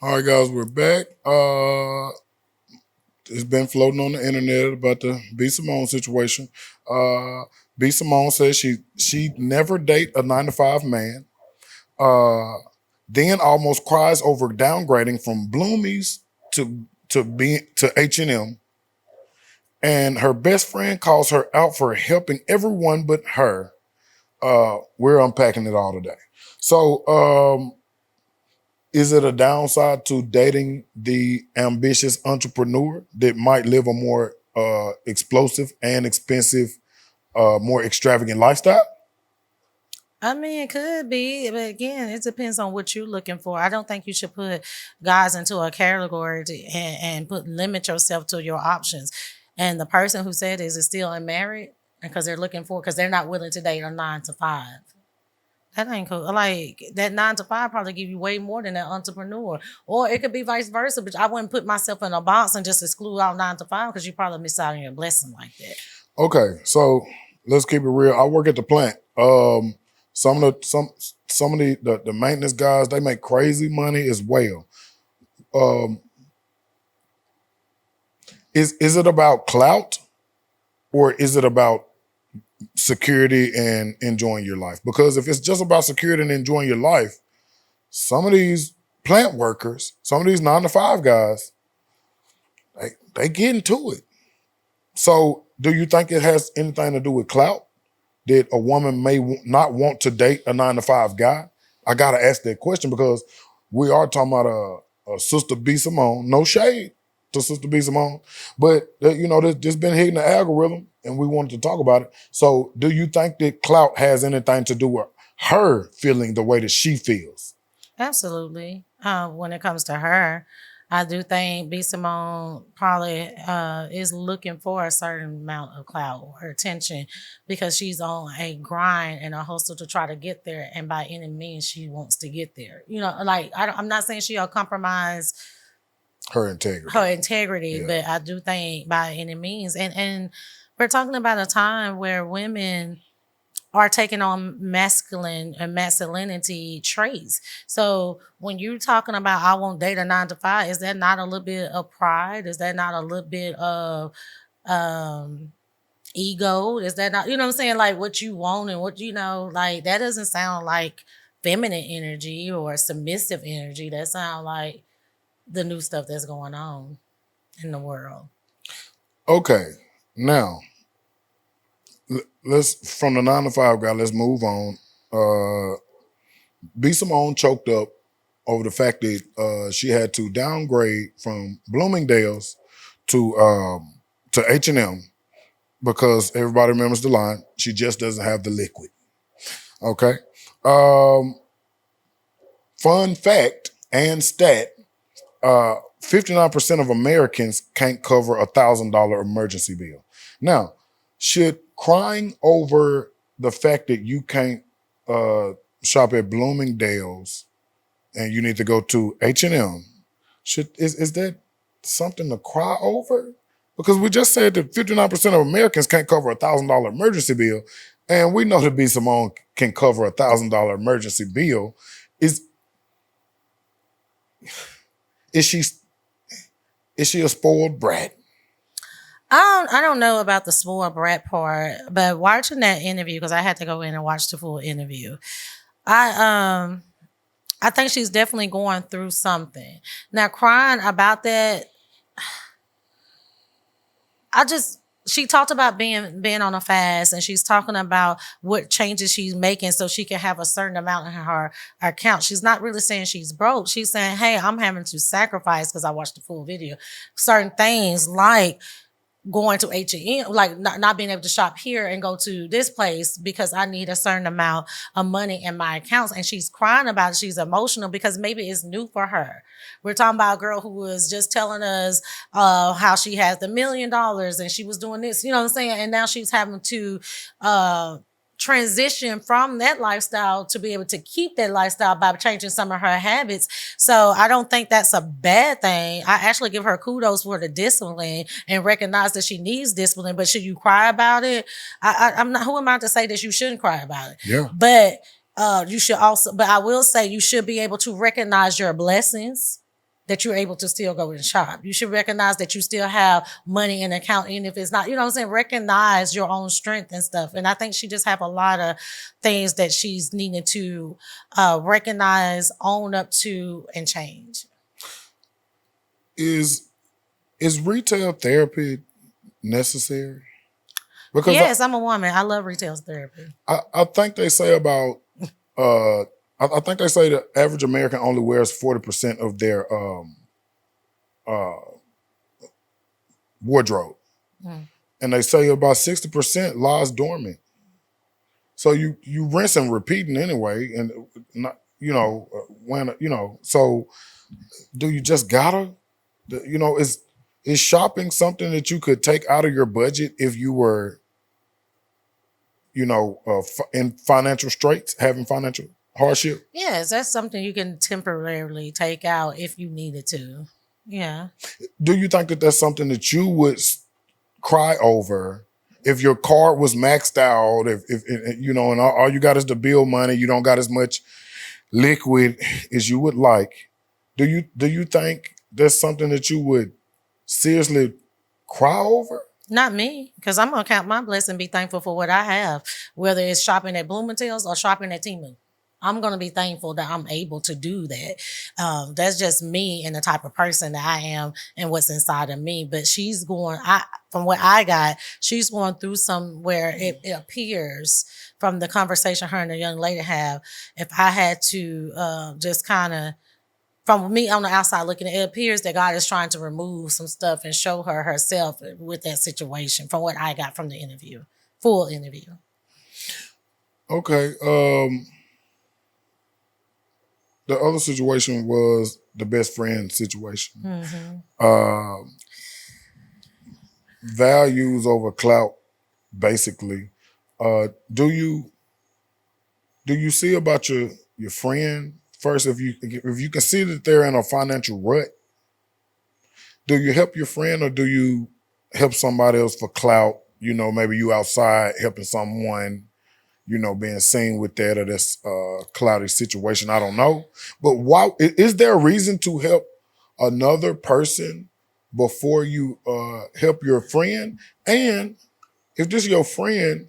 All right, guys, we're back. It's been floating on the internet about the B Simone situation. Uh, B Simone says she never date a 9 to 5 man. Uh, then almost cries over downgrading from Bloomies to H&M, and her best friend calls her out for helping everyone but her. We're unpacking it all today. So, is it a downside to dating the ambitious entrepreneur that might live a more explosive and expensive, more extravagant lifestyle? I mean, it could be, but again, it depends on what you're looking for. I don't think you should put guys into a category and put limit yourself to your options. And the person who said this is still unmarried because they're not willing to date a 9 to 5. That ain't cool. Like that 9 to 5 probably give you way more than that entrepreneur, or it could be vice versa. But I wouldn't put myself in a box and just exclude all 9 to 5 because you probably miss out on your blessing like that. Okay, so let's keep it real. I work at the plant. Some of the maintenance guys, they make crazy money as well. Um, is it about clout, or is it about security and enjoying your life? Because if it's just about security and enjoying your life, some of these plant workers, some of these 9 to 5 guys, they get into it. So do you think it has anything to do with clout, that a woman may not want to date a 9 to 5 guy? I got to ask that question because we are talking about a Sister B Simone. No shade to Sister B Simone, but this been hitting the algorithm, and we wanted to talk about it. So, do you think that clout has anything to do with her feeling the way that she feels? Absolutely. When it comes to her, I do think B. Simone probably is looking for a certain amount of clout or attention because she's on a grind and a hustle to try to get there. And by any means, she wants to get there. Like I'm not saying she'll compromise Her integrity. her integrity, Yeah. but I do think by any means. And we're talking about a time where women are taking on masculine and masculinity traits. So when you're talking about I won't date a 9 to 5, is that not a little bit of pride? Is that not a little bit of um ego? Is that not, what I'm saying? Like what you want and what like that doesn't sound like feminine energy or submissive energy. That sounds like the new stuff that's going on in the world. Okay, now let's from the 9 to 5 guy. Let's move on. B Simone choked up over the fact that she had to downgrade from Bloomingdale's to H&M because everybody remembers the line. She just doesn't have the liquid. Okay. Um, Fun fact and stat: 59% of Americans can't cover $1,000 emergency bill. Now, should crying over the fact that you can't shop at Bloomingdale's and you need to go to H&M, is that something to cry over? Because we just said that 59% of Americans can't cover $1,000 emergency bill, and we know that B Simone can cover $1,000 emergency bill. Is is she is she a spoiled brat? I don't know about the spoiled brat part, but watching that interview, because I had to go in and watch the full interview. I I think she's definitely going through something. Now crying about that, she talked about being on a fast, and she's talking about what changes she's making so she can have a certain amount in her account. She's not really saying she's broke. She's saying, hey, I'm having to sacrifice, because I watched the full video, certain things like going to H&M, like not being able to shop here and go to this place because I need a certain amount of money in my accounts. And she's crying about it. She's emotional because maybe it's new for her. We're talking about a girl who was just telling us how she has $1 million and she was doing this, you know what I'm saying? And now she's having to transition from that lifestyle to be able to keep that lifestyle by changing some of her habits. So I don't think that's a bad thing. I actually give her kudos for the discipline and recognize that she needs discipline. But should you cry about it? I'm not. Who am I to say that you shouldn't cry about it? Yeah. But you should also. But I will say you should be able to recognize your blessings that you're able to still go and shop. You should recognize that you still have money in the account, even if it's not, you know what I'm saying? Recognize your own strength and stuff. And I think she just have a lot of things that she's needing to recognize, own up to, and change. Is retail therapy necessary? Because Yes, I'm a woman. I love retail therapy. I think they say about I think they say the average American only wears 40% of their wardrobe, and they say about 60% lies dormant. So you rinse and repeating anyway, and not when So do you just gotta is shopping something that you could take out of your budget if you were in financial straits, having financial hardship? Yes, that's something you can temporarily take out if you needed to. Yeah. Do you think that that's something that you would cry over if your card was maxed out, if and all you got is the bill money, you don't got as much liquid as you would like? Do you think that's something that you would seriously cry over? Not me, because I'm gonna count my blessing, be thankful for what I have, whether it's shopping at Bloomingdale's or shopping at Temu. I'm gonna be thankful that I'm able to do that. That's just me and the type of person that I am and what's inside of me. But she's going, from what I got, she's going through somewhere it appears from the conversation her and the young lady have. If I had to just kind of, from me on the outside looking, it appears that God is trying to remove some stuff and show her herself with that situation, from what I got from the interview, full interview. Okay. The other situation was the best friend situation. Values over clout, basically. Do you see about your friend first? If you can see that they're in a financial rut, do you help your friend or do you help somebody else for clout? Maybe you outside helping someone, being seen with that or this cloudy situation. I don't know. But why is there a reason to help another person before you help your friend? And if this is your friend,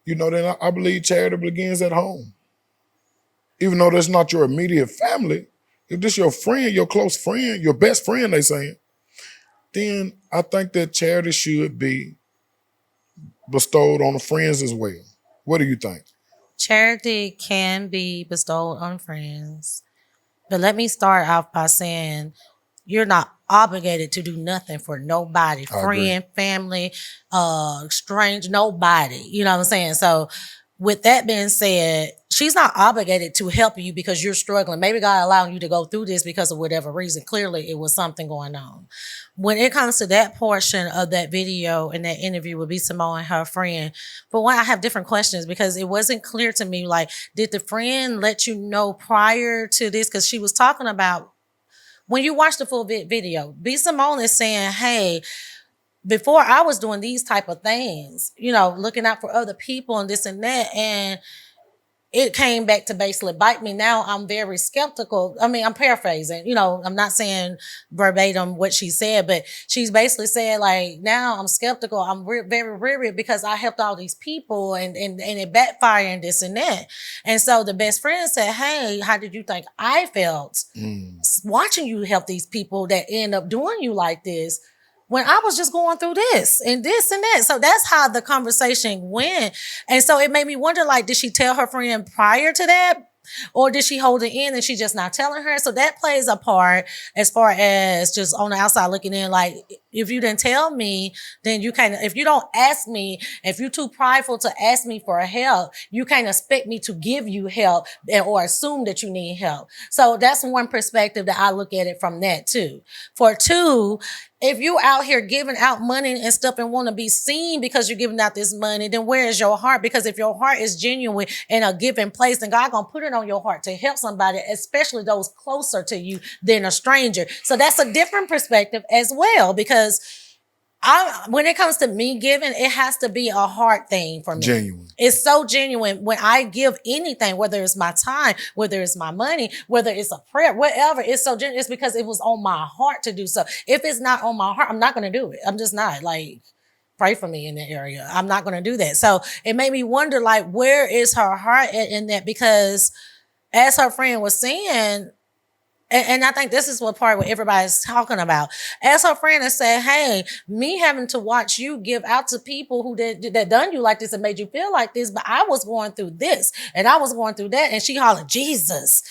then I believe charity begins at home. Even though that's not your immediate family, if this is your friend, your close friend, your best friend, they saying, then I think that charity should be bestowed on the friends as well. What do you think? Charity can be bestowed on friends. But let me start off by saying you're not obligated to do nothing for nobody, friend, family, strange, nobody. You know what I'm saying? So with that being said, she's not obligated to help you because you're struggling. Maybe God allowed you to go through this because of whatever reason. Clearly, it was something going on. When it comes to that portion of that video and that interview with Simone and her friend, for one, I have different questions because it wasn't clear to me, like, did the friend let you know prior to this? Because she was talking about, when you watch the full video, Simone is saying, hey, before I was doing these type of things, looking out for other people and this and that, and it came back to basically bite me. Now I'm very skeptical. I mean, I'm paraphrasing, I'm not saying verbatim what she said, but she's basically saying, like, now I'm skeptical. I'm very weary because I helped all these people and it backfired and this and that. And so the best friend said, hey, how did you think I felt watching you help these people that end up doing you like this, when I was just going through this and that? So that's how the conversation went. And so it made me wonder, like, did she tell her friend prior to that? Or did she hold it in and she just not telling her? So that plays a part as far as just on the outside looking in. Like, if you didn't tell me, then you kind of, if you don't ask me, if you're too prideful to ask me for help, you can't expect me to give you help or assume that you need help. So that's one perspective that I look at it from that too. For two, if you out here giving out money and stuff and want to be seen because you're giving out this money, then where is your heart? Because if your heart is genuine in a given place, then God gonna put it on your heart to help somebody, especially those closer to you than a stranger. So that's a different perspective as well, because When it comes to me giving, it has to be a hard thing for me. Genuine. It's so genuine when I give anything, whether it's my time, whether it's my money, whether it's a prayer, whatever. It's so genuine. It's because it was on my heart to do so. If it's not on my heart, I'm not going to do it. I'm just not. Like, pray for me in that area. I'm not going to do that. So it made me wonder, like, where is her heart in that? Because as her friend was saying, and I think this is what everybody's talking about. As her friend has said, hey, me having to watch you give out to people who that done you like this and made you feel like this, but I was going through this and I was going through that. And she hollered, Jesus,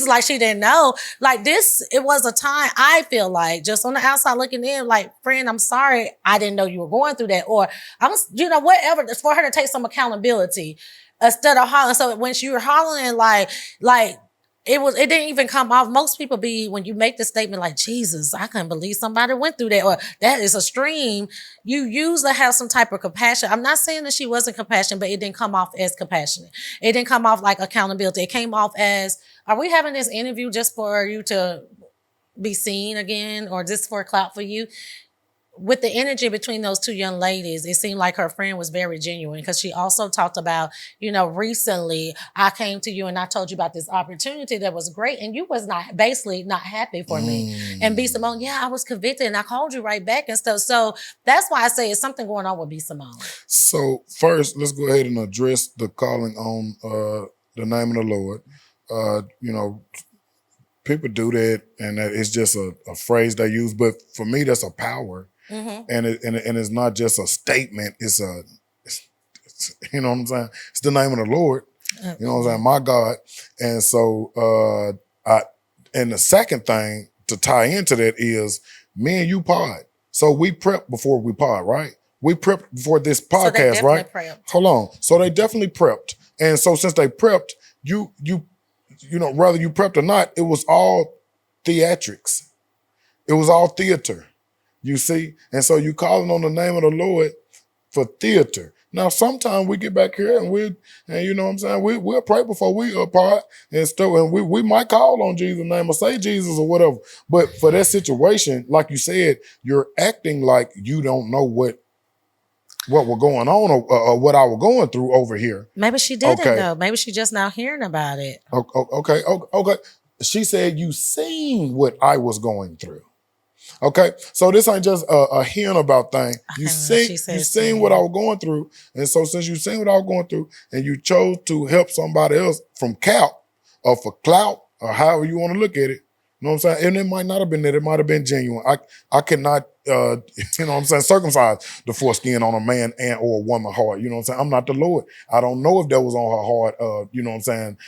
like she didn't know. Like this, it was a time I feel like just on the outside looking in, like, friend, I'm sorry. I didn't know you were going through that. Or whatever. It's for her to take some accountability instead of hollering. So when she were hollering, like, it didn't even come off. Most people when you make the statement like, Jesus, I couldn't believe somebody went through that, or that is a stream. You usually have some type of compassion. I'm not saying that she wasn't compassionate, but it didn't come off as compassionate. It didn't come off like accountability. It came off as, are we having this interview just for you to be seen again, or just for clout for you? With the energy between those two young ladies, it seemed like her friend was very genuine, because she also talked about, recently I came to you and I told you about this opportunity that was great, and you was basically not happy for me. And B. Simone, yeah, I was convicted and I called you right back and stuff. So that's why I say it's something going on with B. Simone. So first, let's go ahead and address the calling on the name of the Lord. People do that, and that it's just a phrase they use. But for me, that's a power. Mm-hmm. And it's not just a statement. It's you know what I'm saying? It's the name of the Lord. You know what I'm saying? My God. And so and the second thing to tie into that is me and you pod. So we prep before we pod, right? We prepped before this podcast, right? Prepped. Hold on. So they definitely prepped. And so since they prepped, whether you prepped or not, it was all theatrics. It was all theater. You see? And so you calling on the name of the Lord for theater. Now, sometimes we get back here and you know what I'm saying? We'll pray before we apart and stuff. And we might call on Jesus' name or say Jesus or whatever. But for that situation, like you said, you're acting like you don't know what was going on or what I was going through over here. Maybe she didn't know. Maybe she just now hearing about it. Okay. She said, you seen what I was going through. Okay, so this ain't just a hearing about thing. You seen what I was going through, and so since you seen what I was going through, and you chose to help somebody else from Clout or for Clout or however you want to look at it, you know what I'm saying? And it might not have been that; it might have been genuine. I cannot, you know what I'm saying, circumcise the foreskin on a man and or a woman heart. You know what I'm saying? I'm not the Lord. I don't know if that was on her heart. You know what I'm saying?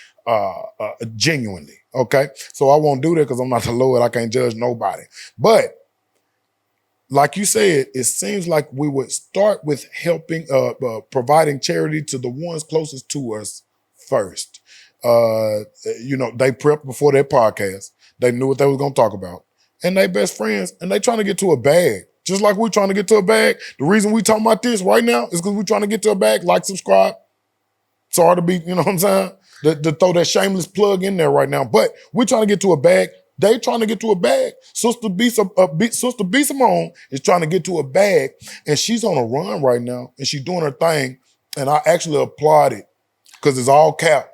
Genuinely. Okay, so I won't do that because I'm not the Lord. I can't judge nobody. But like you said, it seems like we would start with helping, providing charity to the ones closest to us first. They prepped before their podcast. They knew what they was going to talk about. And they best friends, and they trying to get to a bag. Just like we're trying to get to a bag. The reason we talking about this right now is because we're trying to get to a bag. Like, subscribe. Sorry to be, you know what I'm saying? To throw that shameless plug in there right now. But we're trying to get to a bag. They trying to get to a bag. Sister B Simone is trying to get to a bag, and she's on a run right now, and she's doing her thing. And I actually applaud it because it's all cap.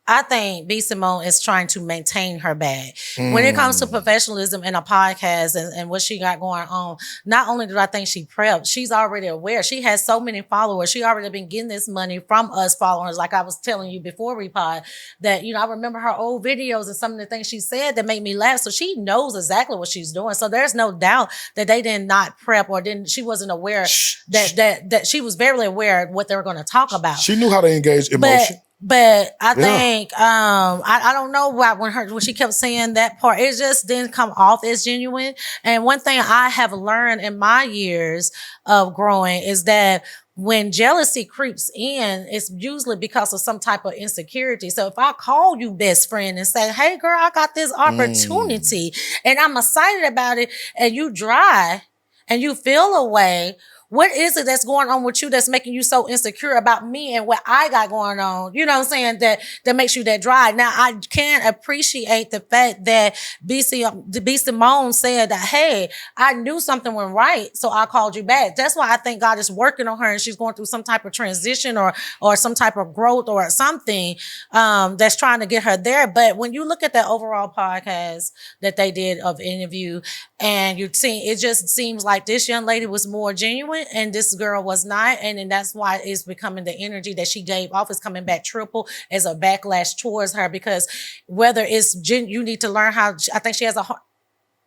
I think B. Simone is trying to maintain her bag. When it comes to professionalism in a podcast and what she got going on, not only do I think she prepped, she's already aware. She has so many followers. She already been getting this money from us followers. Like I was telling you before we pod, that, I remember her old videos and some of the things she said that made me laugh. So she knows exactly what she's doing. So there's no doubt that they did not prep or she wasn't aware that she was very aware of what they were going to talk about. She knew how to engage emotion. But I think I don't know why when she kept saying that part, it just didn't come off as genuine. And one thing I have learned in my years of growing is that when jealousy creeps in, it's usually because of some type of insecurity. So if I call you best friend and say, hey girl, I got this opportunity and I'm excited about it, and you dry and you feel a way, What is it that's going on with you that's making you so insecure about me and what I got going on? You know what I'm saying? That makes you that dry. Now, I can appreciate the fact that B. Simone said that, hey, I knew something went right, so I called you back. That's why I think God is working on her and she's going through some type of transition or some type of growth or something that's trying to get her there. But when you look at that overall podcast that they did of interview, and you see, it just seems like this young lady was more genuine and this girl was not. And then that's why it's becoming the energy that she gave off is coming back triple as a backlash towards her, because whether it's you need to learn how, I think she has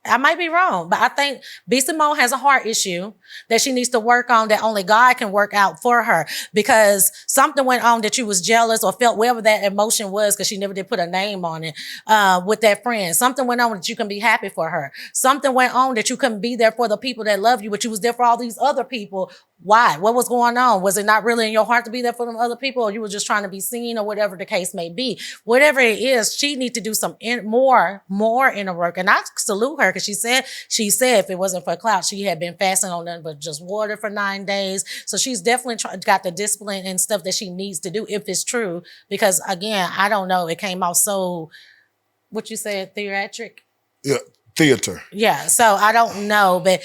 I might be wrong, but I think B. Simone has a heart issue that she needs to work on, that only God can work out for her, because something went on that you was jealous or felt whatever that emotion was, because she never did put a name on it, with that friend. Something went on that you can be happy for her. Something went on that you couldn't be there for the people that love you, but you was there for all these other people. Why? What was going on? Was it not really in your heart to be there for them other people, or you were just trying to be seen, or whatever the case may be? Whatever it is, she needs to do some more inner work. And I salute her, because she said if it wasn't for Clout, she had been fasting on nothing but just water for 9 days. So she's definitely got the discipline and stuff that she needs to do, if it's true. Because again, I don't know, it came out so, what you said, theatric? Yeah. Theater. Yeah, so I don't know, but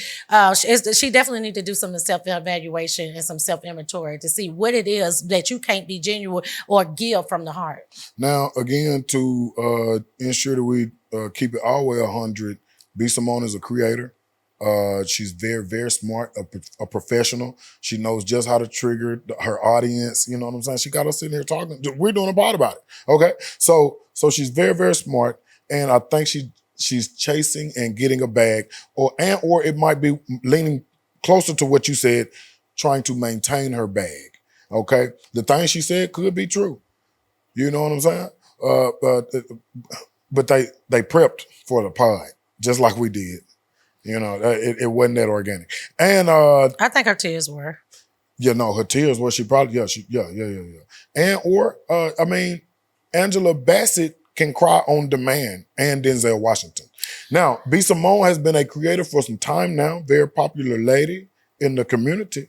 she definitely need to do some self-evaluation and some self-inventory to see what it is that you can't be genuine or give from the heart. Now, again, to ensure that we keep it all the way 100, B. Simone is a creator. She's very, very smart, a professional. She knows just how to trigger her audience. You know what I'm saying? She got us sitting here talking. We're doing a pod about it. Okay? So she's very, very smart, and I think she's chasing and getting a bag, or it might be leaning closer to what you said, trying to maintain her bag. Okay, the thing she said could be true. You know what I'm saying? But they prepped for the pod just like we did. You know, it wasn't that organic. And I think her tears were. Yeah, no, her tears were. She probably yeah. And I mean, Angela Bassett can cry on demand, and Denzel Washington. Now, B. Simone has been a creator for some time now, very popular lady in the community,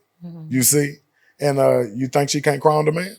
you see. And you think she can't cry on demand?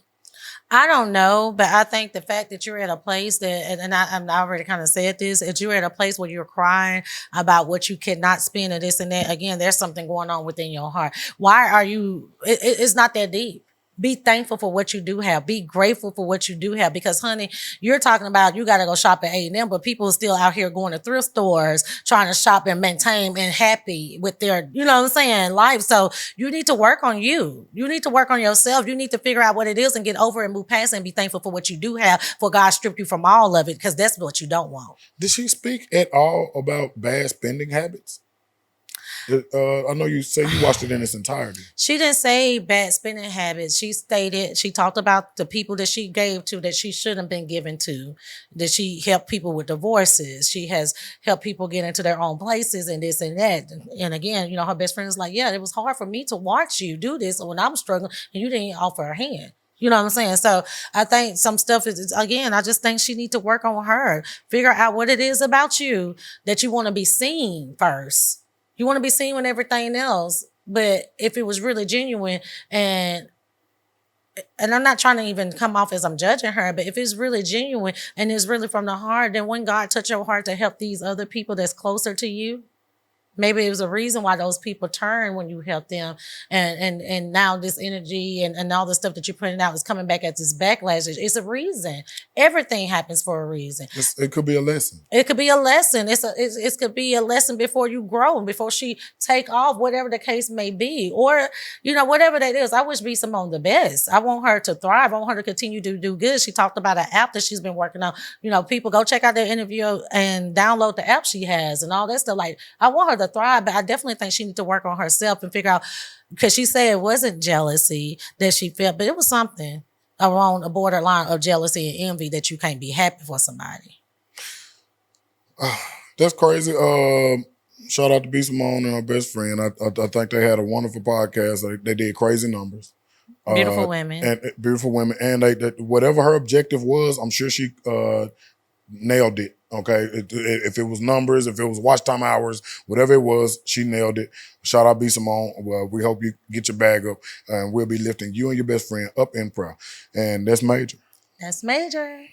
I don't know, but I think the fact that you're at a place that, and I already kind of said this, that you're at a place where you're crying about what you cannot spend or this and that, again, there's something going on within your heart. Why are you, it's not that deep. Be thankful for what you do have. Be grateful for what you do have. Because, honey, you're talking about you got to go shop at A&M, but people are still out here going to thrift stores, trying to shop and maintain and happy with their, you know what I'm saying, life. So you need to work on you. You need to work on yourself. You need to figure out what it is and get over and move past it and be thankful for what you do have, for God stripped you from all of it, because that's what you don't want. Did she speak at all about bad spending habits? I know you say you watched it in its entirety. She didn't say bad spending habits. She talked about the people that she gave to that she shouldn't have been given to, that she helped people with divorces. She has helped people get into their own places and this and that. And again, you know, her best friend is like, yeah, it was hard for me to watch you do this when I'm struggling and you didn't offer a hand. You know what I'm saying? So I think some stuff is, again, I just think she needs to work on her. Figure out what it is about you that you want to be seen first. You want to be seen with everything else. But if it was really genuine, and I'm not trying to even come off as I'm judging her, but if it's really genuine and it's really from the heart, then when God touched your heart to help these other people that's closer to you, maybe it was a reason why those people turned when you helped them. And now this energy and all the stuff that you're putting out is coming back at this backlash. It's a reason. Everything happens for a reason. It could be a lesson. It could be a lesson. It could be a lesson before you grow, before she take off, whatever the case may be. Or, you know, whatever that is. I wish B. Simone the best. I want her to thrive. I want her to continue to do good. She talked about an app that she's been working on. You know, people go check out the interview and download the app she has and all that stuff. Like, I want her to thrive, but I definitely think she needs to work on herself and figure out, because she said it wasn't jealousy that she felt, but it was something around a borderline of jealousy and envy that you can't be happy for somebody. That's crazy. Shout out to B. Simone and her best friend. I think they had a wonderful podcast. They did crazy numbers. Beautiful women. And beautiful women. And whatever her objective was, I'm sure she nailed it Okay, if it was numbers, if it was watch time hours, whatever it was, she nailed it. Shout out B Simone. Well, we hope you get your bag up, and we'll be lifting you and your best friend up in prayer, and that's major. That's major.